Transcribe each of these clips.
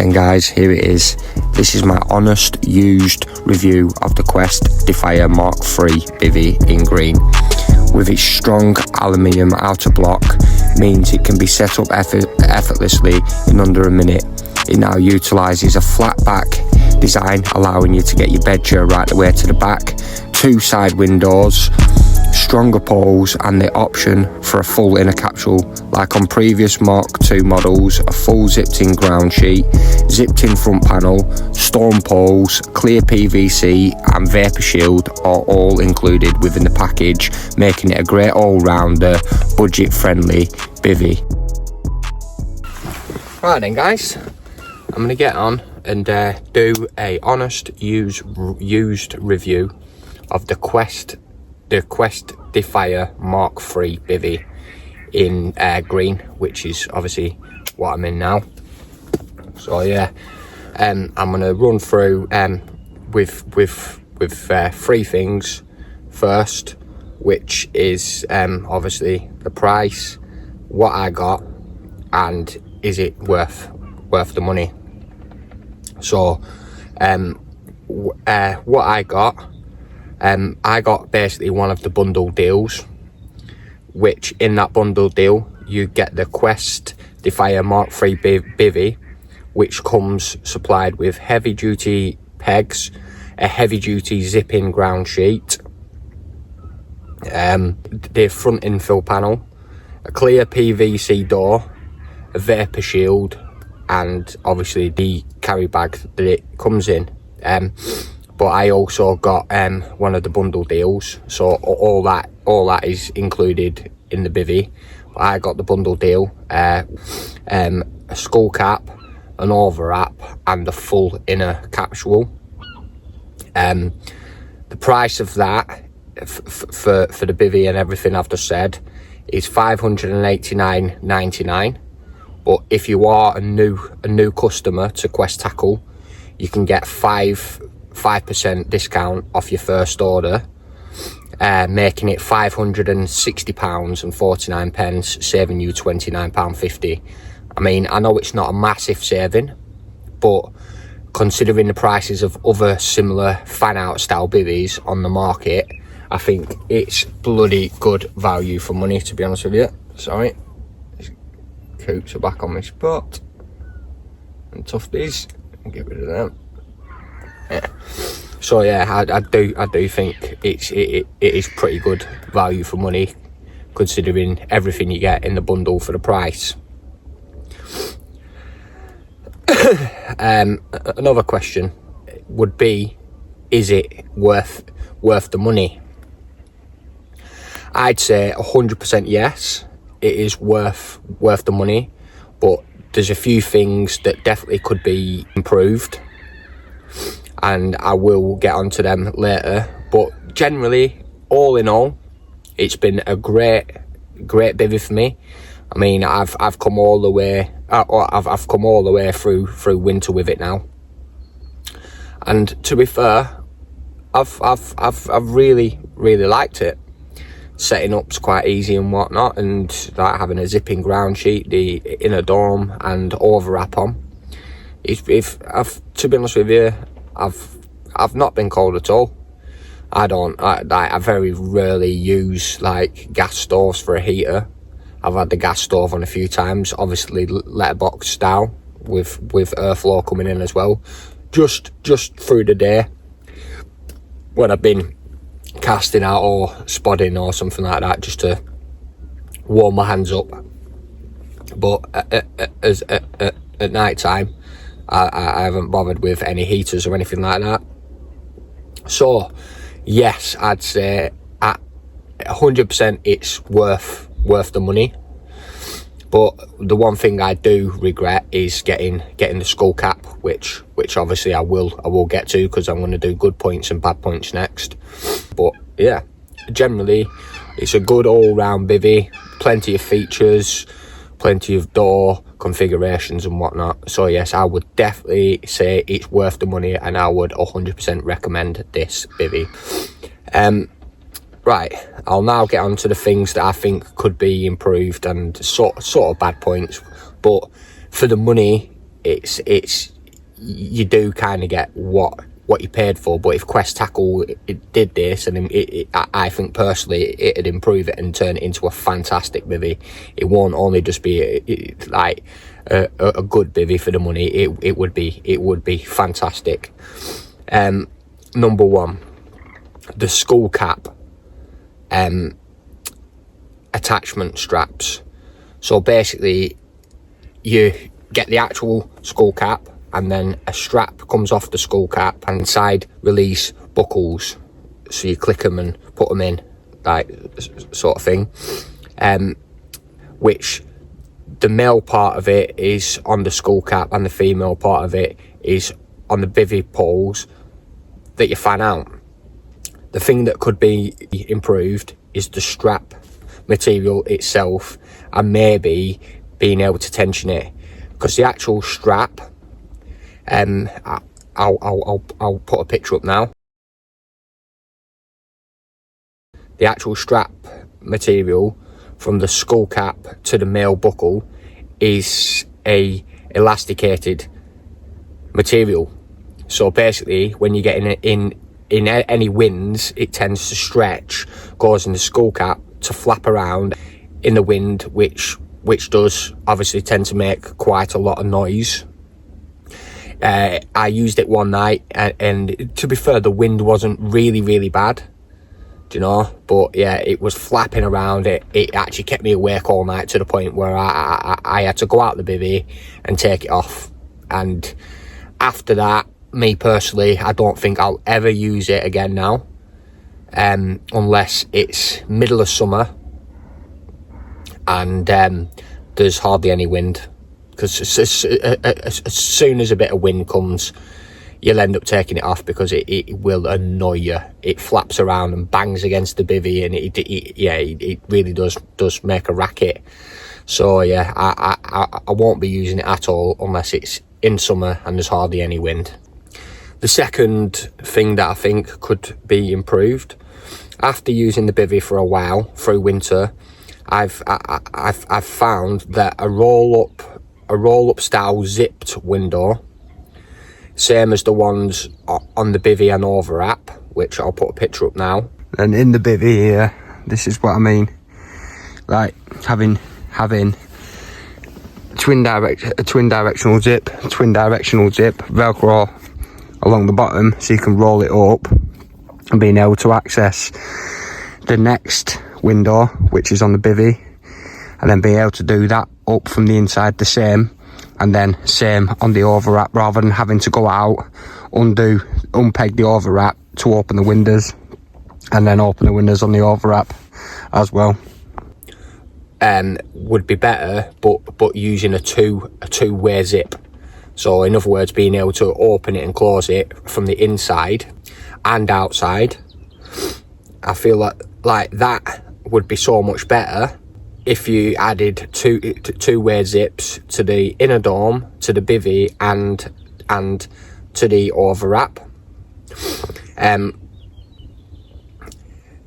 then guys, here it is. This is my honest used review of the Quest Defier Mark III Bivvy in green. With its strong aluminium outer block, means it can be set up effortlessly in under a minute. It now utilises a flat back design, allowing you to get your bed chair right the way to the back, 2 side windows, stronger poles, and the option for a full inner capsule. Like on previous Mark II models, a full zipped in ground sheet, zipped in front panel, storm poles, clear PVC and vapor shield are all included within the package, making it a great all-rounder, budget friendly bivvy. Right then guys, I'm going to get on and do a honest used review of the Quest Defier Mark III Bivvy in green, which is obviously what I'm in now. So yeah, I'm gonna run through with 3 things. First, which is obviously the price, what I got, and is it worth the money. So what I got basically one of the bundle deals, which in that bundle deal you get the Quest Defier Mark III Bivvy, which comes supplied with heavy duty pegs, a heavy duty zip-in ground sheet, the front infill panel, a clear PVC door, a vapor shield, and obviously the carry bag that it comes in. But I also got one of the bundle deals, so all that is included in the bivvy. But I got the bundle deal, a skull cap, an overwrap, and the full inner capsule. The price of that for the bivvy and everything I've just said is $589.99. But if you are a new customer to Quest Tackle, you can get 5% discount off your first order, making it £560.49, saving you £29.50. I mean, I know it's not a massive saving, but considering the prices of other similar fan out style bivvies on the market, I think it's bloody good value for money, to be honest with you. Sorry, coops are back on my spot, and tufties, get rid of them. Yeah. So yeah, I do think it is pretty good value for money, considering everything you get in the bundle for the price. Another question would be, is it worth the money? I'd say 100% yes, it is worth the money, but there's a few things that definitely could be improved, and I will get onto them later. But generally, all in all, it's been a great bivvy for me. I mean, I've come all the way. I've come all the way through winter with it now, and to be fair, I've really liked it. Setting up's quite easy and whatnot, and like having a zipping ground sheet, the inner dome, and overwrap on. To be honest with you, I've not been cold at all. I very rarely use like gas stoves for a heater. I've had the gas stove on a few times, obviously letterbox style with airflow coming in as well, just through the day when I've been casting out or spodding or something like that, just to warm my hands up. But at night time, I haven't bothered with any heaters or anything like that. So yes, I'd say at 100% it's worth the money. But the one thing I do regret is getting the skull cap, which obviously I will get to, because I'm going to do good points and bad points next. But yeah, generally it's a good all-round bivvy, plenty of features, plenty of door configurations and whatnot. So yes, I would definitely say it's worth the money, and I would 100% recommend this bivvy. Right, I'll now get on to the things that I think could be improved and sort of bad points. But for the money, it's you do kind of get what you paid for. But if Quest Tackle it did this, and I think personally it'd improve it and turn it into a fantastic bivvy. It won't only just be like a good bivvy for the money. It would be fantastic. Number one, the skull cap attachment straps. So basically you get the actual skull cap, and then a strap comes off the skull cap, and side release buckles, so you click them and put them in, like sort of thing, which the male part of it is on the skull cap and the female part of it is on the bivvy poles that you fan out. The thing that could be improved is the strap material itself, and maybe being able to tension it, because the actual strap, I'll put a picture up now. The actual strap material from the skull cap to the male buckle is a elasticated material. So basically, when you get in any winds, it tends to stretch, causing the skull cap to flap around in the wind, which does obviously tend to make quite a lot of noise. I used it one night, and to be fair, the wind wasn't really bad, do you know, but yeah, it was flapping around. It actually kept me awake all night, to the point where I had to go out the bivvy and take it off. And after that, me personally, I don't think I'll ever use it again now, unless it's middle of summer and there's hardly any wind. Because as soon as a bit of wind comes, you'll end up taking it off, because it will annoy you. It flaps around and bangs against the bivvy, and it really does make a racket. So yeah, I won't be using it at all unless it's in summer and there's hardly any wind. The second thing that I think could be improved, after using the bivvy for a while through winter, I've found that a roll up style zipped window, same as the ones on the bivvy and overwrap, which I'll put a picture up now. And in the bivvy here, this is what I mean, like having twin directional zip, Velcro along the bottom, so you can roll it up, and being able to access the next window, which is on the bivvy, and then being able to do that up from the inside the same, and then same on the overwrap, rather than having to go out, unpeg the overwrap to open the windows, and then open the windows on the overwrap as well. Would be better, but using a two-way zip. So in other words, being able to open it and close it from the inside and outside. I feel like that would be so much better if you added two-way zips to the inner dome, to the bivvy, and to the overwrap.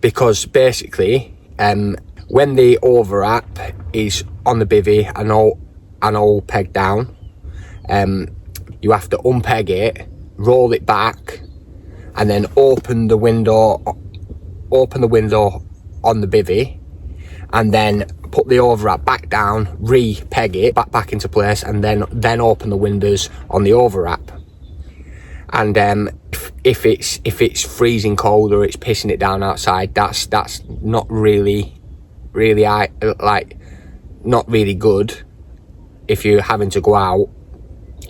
Because basically, when the overwrap is on the bivvy and all pegged down, you have to unpeg it, roll it back, and then open the window on the bivvy, and then put the overwrap back down, re-peg it back into place, and then open the windows on the overwrap. And if it's freezing cold or it's pissing it down outside, that's not really not really good if you're having to go out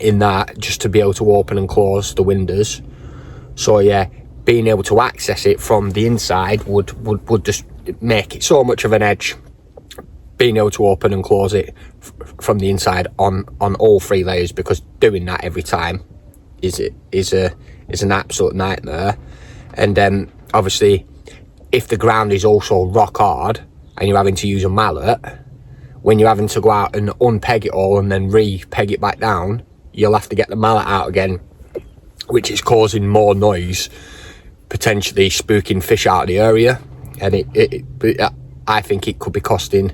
in that just to be able to open and close the windows. So yeah, being able to access it from the inside would just make it so much of an edge, being able to open and close it from the inside on all three layers, because doing that every time is an absolute nightmare. And then obviously, if the ground is also rock hard and you're having to use a mallet, when you're having to go out and unpeg it all and then re-peg it back down, you'll have to get the mallet out again, which is causing more noise, potentially spooking fish out of the area. And I think it could be costing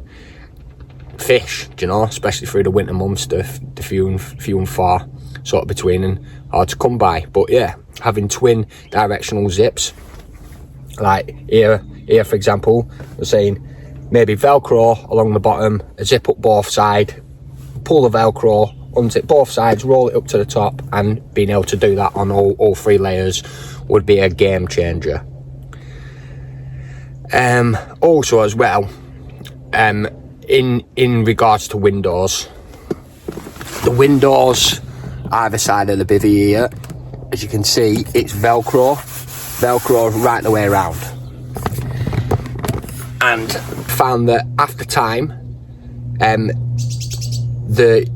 fish, do you know, especially through the winter months, the few and far sort of between and hard to come by. But yeah, having twin directional zips, like here for example, we're saying maybe Velcro along the bottom, a zip up both sides, pull the Velcro, unzip both sides, roll it up to the top, and being able to do that on all 3 layers would be a game changer. Also as well, in regards to windows, the windows either side of the bivvy here, as you can see, it's Velcro right the way around, and found that after time, the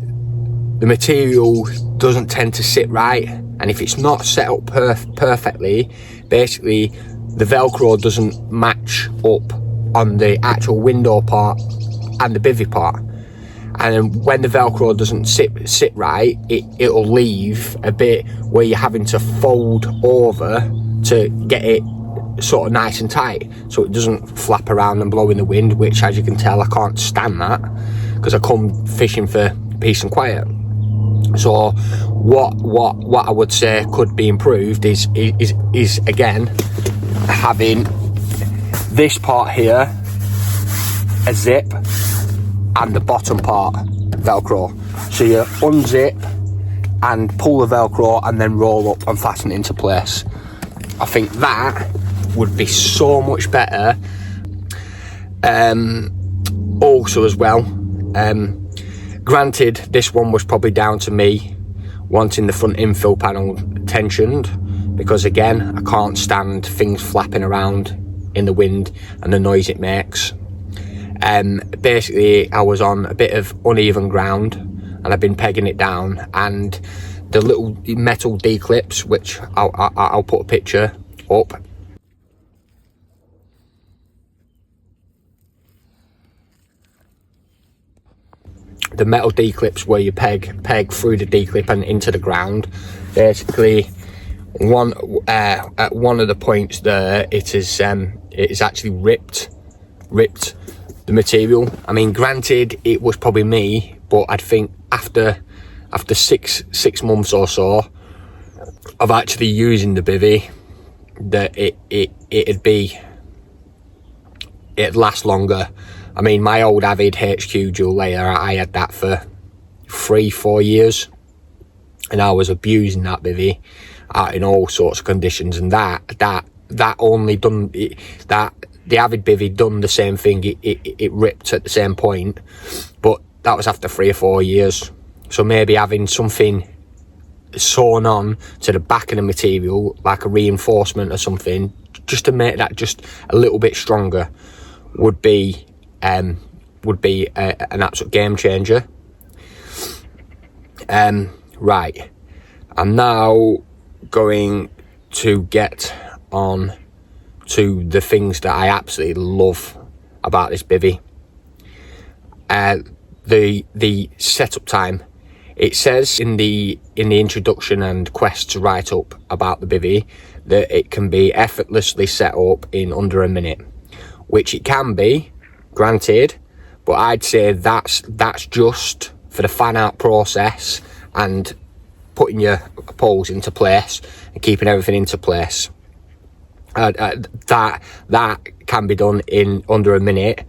material doesn't tend to sit right, and if it's not set up perfectly, basically the Velcro doesn't match up on the actual window part and the bivvy part, and then when the Velcro doesn't sit right, it'll leave a bit where you're having to fold over to get it sort of nice and tight, so it doesn't flap around and blow in the wind, which, as you can tell, I can't stand that, because I come fishing for peace and quiet. So what I would say could be improved is again having this part here a zip and the bottom part Velcro, so you unzip and pull the Velcro and then roll up and fasten it into place. I think that would be so much better. Also as well, granted, this one was probably down to me wanting the front infill panel tensioned, because again, I can't stand things flapping around in the wind and the noise it makes. Basically, I was on a bit of uneven ground and I've been pegging it down, and the little metal D-clips, which I'll put a picture up, the metal D-clips where you peg through the D-clip and into the ground, basically at one of the points there, it is actually ripped the material. I mean, granted, it was probably me, but I'd think after 6 months or so of actually using the bivvy, that it'd last longer. I mean, my old Avid HQ dual layer, I had that for 3-4 years, and I was abusing that bivvy out in all sorts of conditions, and that only done that. The Avid bivvy done the same thing. It ripped at the same point, but that was after 3 or 4 years. So maybe having something sewn on to the back of the material, like a reinforcement or something, just to make that just a little bit stronger, would be an absolute game changer. Right, I'm now going to get on to the things that I absolutely love about this bivvy. The setup time. It says in the introduction and quests write up about the bivvy that it can be effortlessly set up in under a minute, which it can be, granted, but I'd say that's just for the fan out process and putting your poles into place and keeping everything into place. That can be done in under a minute,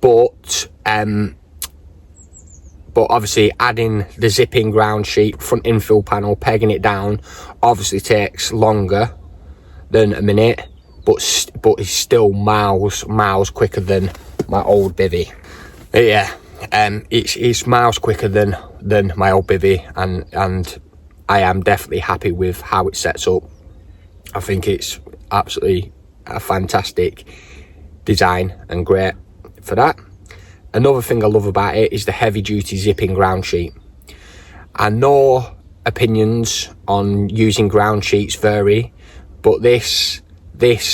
but obviously adding the zipping ground sheet, front infill panel, pegging it down, obviously takes longer than a minute, but it's still miles quicker than my old bivvy. Yeah, it's miles quicker than my old bivvy, and I am definitely happy with how it sets up. I think it's absolutely a fantastic design and great for that. Another thing I love about it is the heavy duty zipping ground sheet. I know opinions on using ground sheets vary, but this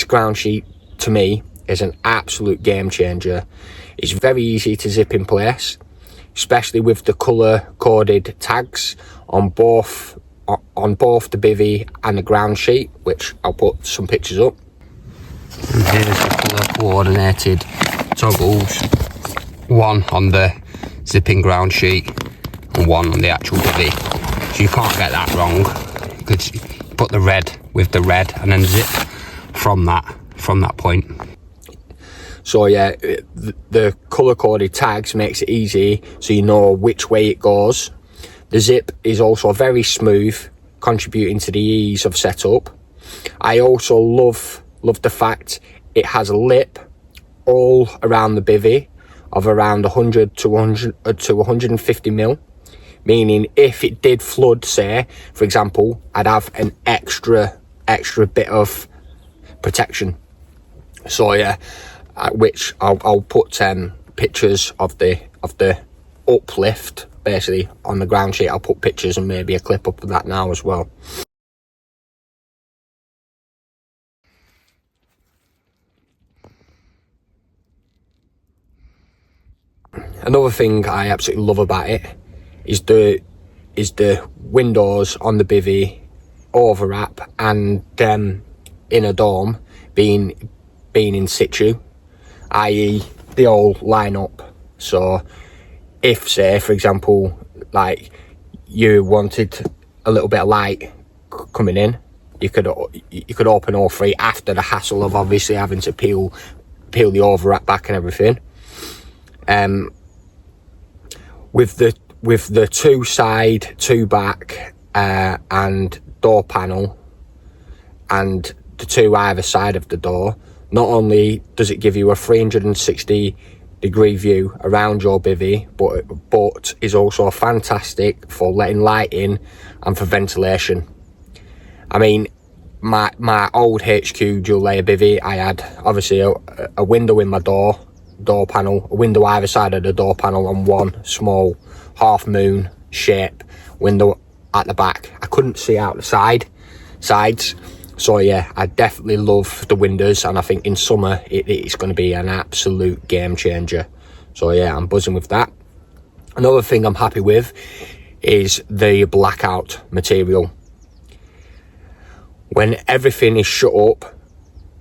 ground sheet to me is an absolute game changer. It's very easy to zip in place, especially with the colour coded tags on both the bivvy and the ground sheet, which I'll put some pictures up. And here's the colour coordinated toggles, one on the zipping ground sheet and one on the actual bivvy. So you can't get that wrong, because you put the red with the red and then zip from that point. So yeah, the colour coded tags makes it easy so you know which way it goes. The zip is also very smooth, contributing to the ease of setup. I also love the fact it has a lip all around the bivvy of around 100 to 150 mil, meaning if it did flood, say for example, I'd have an extra bit of protection. So yeah, which I'll put pictures of the uplift basically on the ground sheet. I'll put pictures and maybe a clip up of that now as well. Another thing I absolutely love about it is the windows on the bivvy overwrap and inner dome being in situ, i.e. they all line up. So if, say for example, like you wanted a little bit of light coming in, you could open all three after the hassle of obviously having to peel the overwrap back and everything. With the two side, two back and door panel and the two either side of the door, not only does it give you a 360-degree view around your bivvy, but is also fantastic for letting light in and for ventilation. I mean, my old HQ dual layer bivvy, I had obviously a window in my door panel, a window either side of the door panel, and one small half moon shape window at the back. I couldn't see out the sides. So yeah, I definitely love the windows, and I think in summer it's going to be an absolute game changer. So yeah, I'm buzzing with that. Another thing I'm happy with is the blackout material. When everything is shut up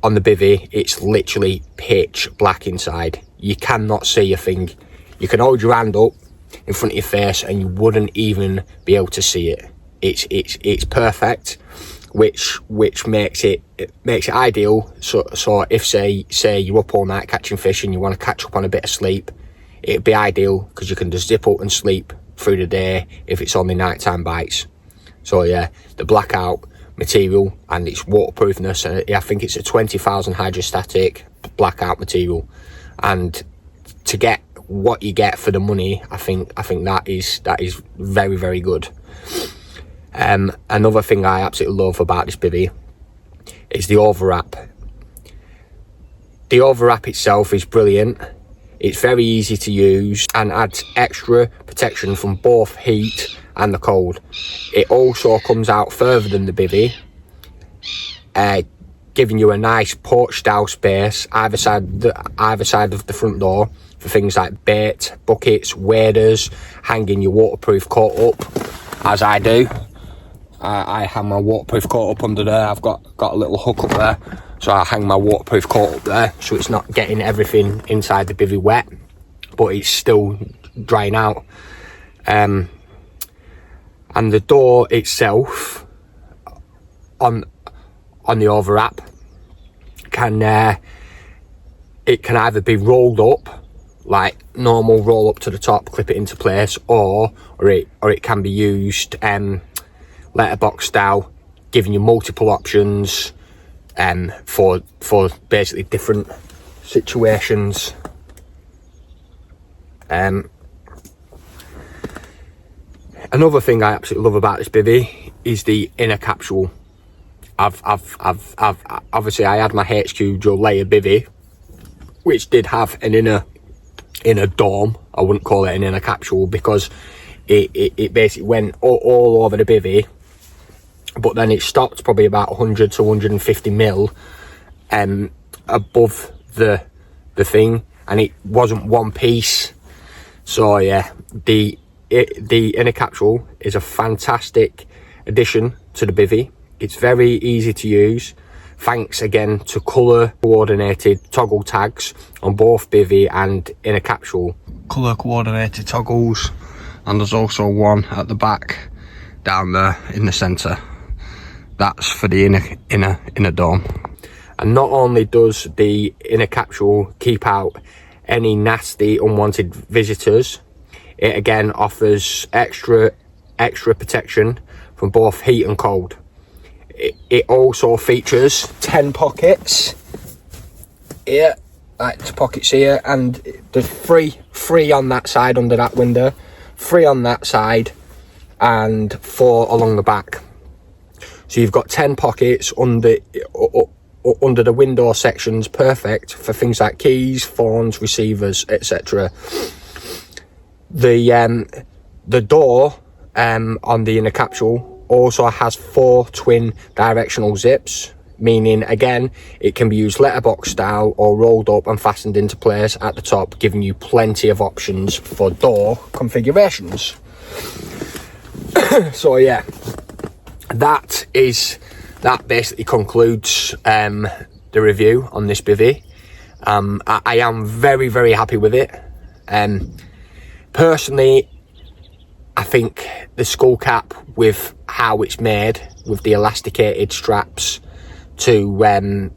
on the bivvy, it's literally pitch black inside. You cannot see a thing. You can hold your hand up in front of your face and you wouldn't even be able to see it. It's perfect, which makes it ideal. So if say you're up all night catching fish and you want to catch up on a bit of sleep, it'd be ideal because you can just zip up and sleep through the day if it's only nighttime bites. So yeah, the blackout material and its waterproofness, and I think it's a 20,000 hydrostatic blackout material, and to get what you get for the money, I think that is very, very good. Another thing I absolutely love about this bivvy is the overwrap. The overwrap itself is brilliant. It's very easy to use and adds extra protection from both heat and the cold. It also comes out further than the bivvy, giving you a nice porch style space either side of the front door for things like bait, buckets, waders, hanging your waterproof coat up, as I do. I hang my waterproof coat up under there. I've got a little hook up there, so I hang my waterproof coat up there so it's not getting everything inside the bivvy wet, but it's still drying out. And the door itself on the overwrap can either be rolled up like normal roll up to the top, clip it into place, or it can be used letterbox style, giving you multiple options for basically different situations. Another thing I absolutely love about this bivvy is the inner capsule. I've obviously I had my HQ dual layer bivvy, which did have an inner dome. I wouldn't call it an inner capsule because it basically went all over the bivvy, but then it stopped probably about 100 to 150 mil above the thing, and it wasn't one piece. So yeah, the inner capsule is a fantastic addition to the bivvy. It's very easy to use, thanks again to colour coordinated toggle tags on both bivvy and inner capsule. Colour coordinated toggles, and there's also one at the back down there in the centre. That's for the inner dome. And not only does the inner capsule keep out any nasty unwanted visitors, it again offers extra protection from both heat and cold. It also features 10 pockets here, like pockets here, and there's three on that side under that window, 3 on that side, and 4 along the back. So you've got 10 pockets under the window sections, perfect for things like keys, phones, receivers, etc. The door on the inner capsule also has 4 twin directional zips, meaning again it can be used letterbox style or rolled up and fastened into place at the top, giving you plenty of options for door configurations. So yeah, that basically concludes the review on this bivvy. I am very, very happy with it. Personally, I think the skull cap, with how it's made, with the elasticated straps to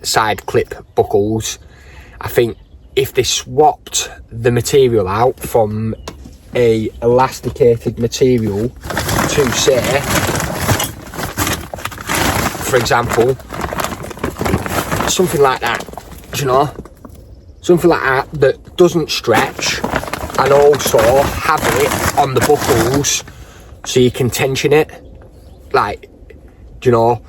side clip buckles, I think if they swapped the material out from a elasticated material to, say, for example, something like that, you know, something like that doesn't stretch, and also have it on the buckles so you can tension it, like, you know,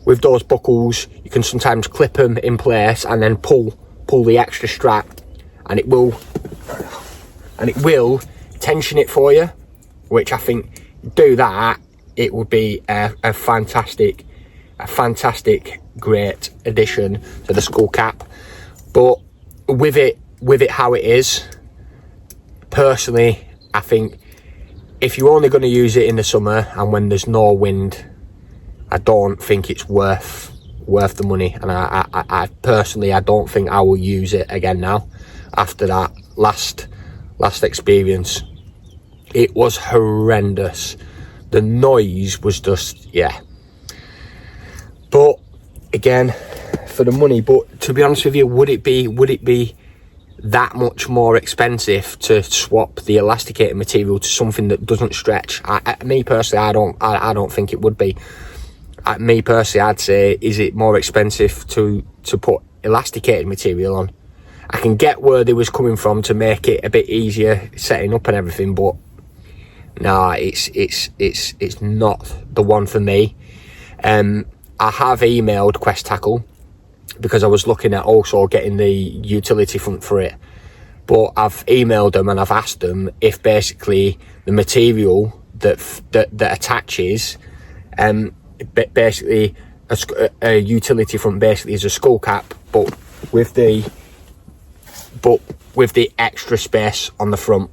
with those buckles you can sometimes clip them in place and then pull the extra strap, and it will tension it for you, which I think, do that, it would be a fantastic great addition to the skull cap. But with it how it is, personally, I think if you're only going to use it in the summer and when there's no wind, I don't think it's worth the money. And I personally, I don't think I will use it again now after that last experience. It was horrendous. The noise was just, yeah. But again, for the money, but to be honest with you, would it be that much more expensive to swap the elasticated material to something that doesn't stretch? Me personally, I don't think it would be. Me personally, I'd say, is it more expensive to put elasticated material on? I can get where they was coming from to make it a bit easier setting up and everything, but no, it's not the one for me. I have emailed Quest Tackle because I was looking at also getting the utility front for it, but I've emailed them and I've asked them if basically the material that attaches, basically a utility front basically is a skull cap, but with the extra space on the front.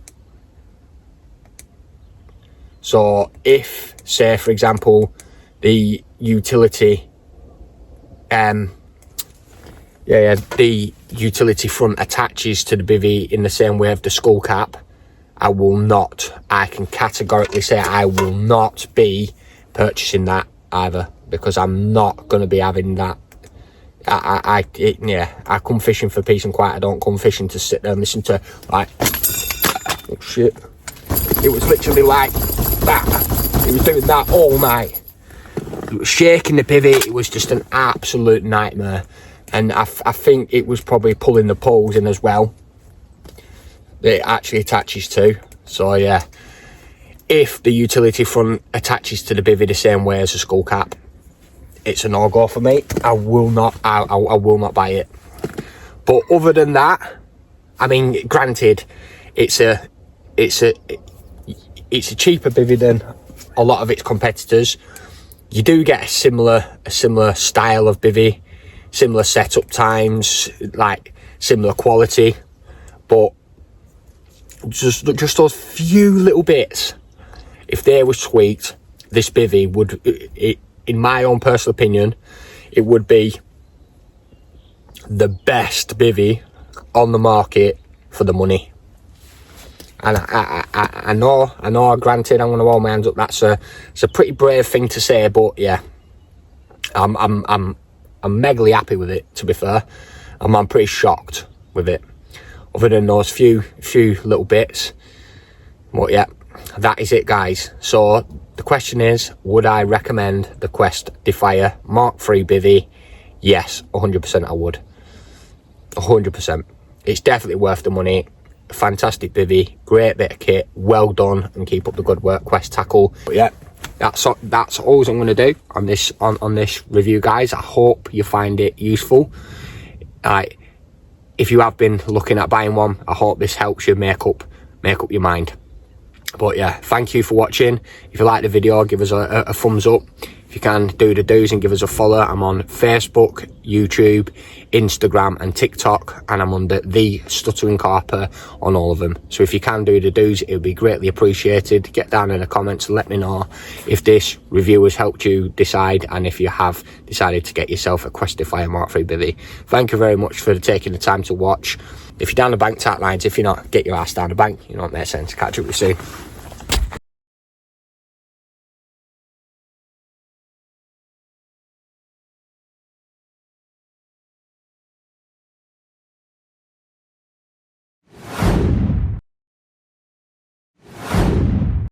So if, say for example, the utility the utility front attaches to the bivvy in the same way of the skull cap, I can categorically say I will not be purchasing that either, because I'm not going to be having that. I come fishing for peace and quiet. I don't come fishing to sit there and listen to, like, oh shit, it was literally like that. It was doing that all night. It was shaking the bivvy. It was just an absolute nightmare. And I think it was probably pulling the poles in as well that it actually attaches to. So yeah, if the utility front attaches to the bivvy the same way as a skull cap, it's a no-go for me. I will not buy it. But other than that, I mean, granted, it's a cheaper bivvy than a lot of its competitors. You do get a similar style of bivvy, similar setup times, like similar quality, but just those few little bits, if they were tweaked, this bivvy would, in my own personal opinion, it would be the best bivvy on the market for the money. And I know, granted, I'm going to hold my hands up, it's a pretty brave thing to say, but yeah, I'm megally happy with it, to be fair. I'm pretty shocked with it, other than those few little bits. But yeah, that is it, guys. So the question is, would I recommend the Quest Defier Mark III bivvy? Yes, 100% I would. 100%. It's definitely worth the money. Fantastic bivvy, great bit of kit, well done, and keep up the good work, Quest Tackle. But yeah, that's all I'm going to do on this review, guys. I hope you find it useful. If you have been looking at buying one, I hope this helps you make up your mind. But yeah, thank you for watching. If you like the video, give us a thumbs up. If you can, do the do's and give us a follow. I'm on Facebook, YouTube, Instagram and TikTok, and I'm under The Stuttering Carper on all of them. So if you can do the do's, it would be greatly appreciated. Get down in the comments and let me know if this review has helped you decide, and if you have decided to get yourself a Quest Defier Mark III bivvy. Thank you very much for taking the time to watch. If you're down the bank, tap lines. If you're not, get your ass down the bank. You know what makes sense. Catch up with you soon.